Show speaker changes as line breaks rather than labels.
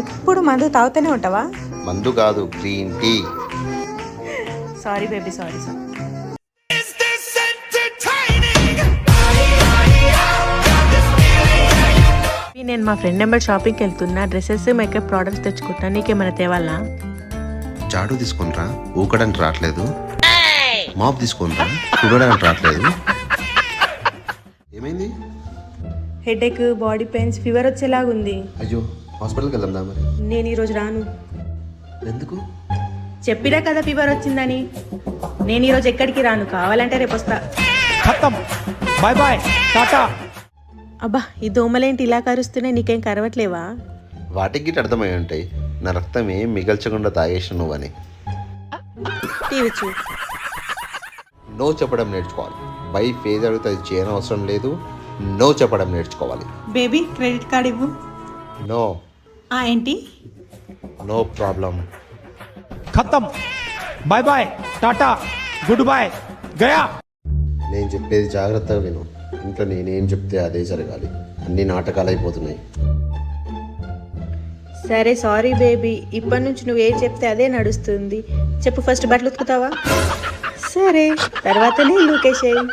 ఎప్పుడు మందు తాగుతూనే ఉంటావా?
మందు కాదు, green tea.
Sorry baby, sorry. నేను మా ఫ్రెండ్ నెంబర్ షాపింగ్కి వెళ్తున్నా. డ్రెస్సెస్, మేకప్ ప్రోడక్ట్స్ తెచ్చుకుంటా. నీకేమైనా తేవాలా?
జాడు తీసుకుంటా, ఊకడానికి రావట్లేదు. మాప్ తీసుకుంటా, చూడడానికి రావట్లేదు. ఏమైంది?
హెడేక్, బాడీ పెయిన్స్, ఫీవర్ వచ్చేలాగుంది.
అయ్యో, హాస్పిటల్కి వెళ్దాం మరి.
నేను ఈరోజు రాను.
ఎందుకు?
చెప్పినా కదా ఫీవర్ వచ్చిందని. నేను ఈరోజు ఎక్కడికి రాను, కావాలంటే రేపు వస్తా.
బాయ్ బాయ్, టాటా.
అబ్బా, ఈ దోమలేంటి ఇలా కరుస్తున్నాయి? నీకేం కరవట్లేవా?
వాటికి గిట్ అర్థమై ఉంటాయి. నా రక్తం ఏం మిగల్చకుండా తాగేసిన నువ్వని.
టీవీ చూ.
నో చెప్పడం నేర్చుకోవాలి. వైఫ్ ఏది అడిగితే అది చేయని అవసరం లేదు. నో చెప్పడం నేర్చుకోవాలి.
బేబీ, క్రెడిట్ కార్డ్ ఇవ్వు.
నో.
ఏంటి?
No problem.
ఖతం. బాయ్ బాయ్, టాటా, గుడ్ బాయ్, గయా.
నేను చెప్పేది జాగ్రత్తగా విను. ఇంట్లో నేనేం చెప్తే అదే జరగాలి. అన్ని నాటకాలు అయిపోతున్నాయి.
సరే, సారీ బేబీ. ఇప్పటి నుంచి నువ్వు ఏం చెప్తే అదే నడుస్తుంది. చెప్పు, ఫస్ట్ బట్టలు ఉతుకుతావా? సరే, తర్వాత నీళ్ళు ఊకేసేయి.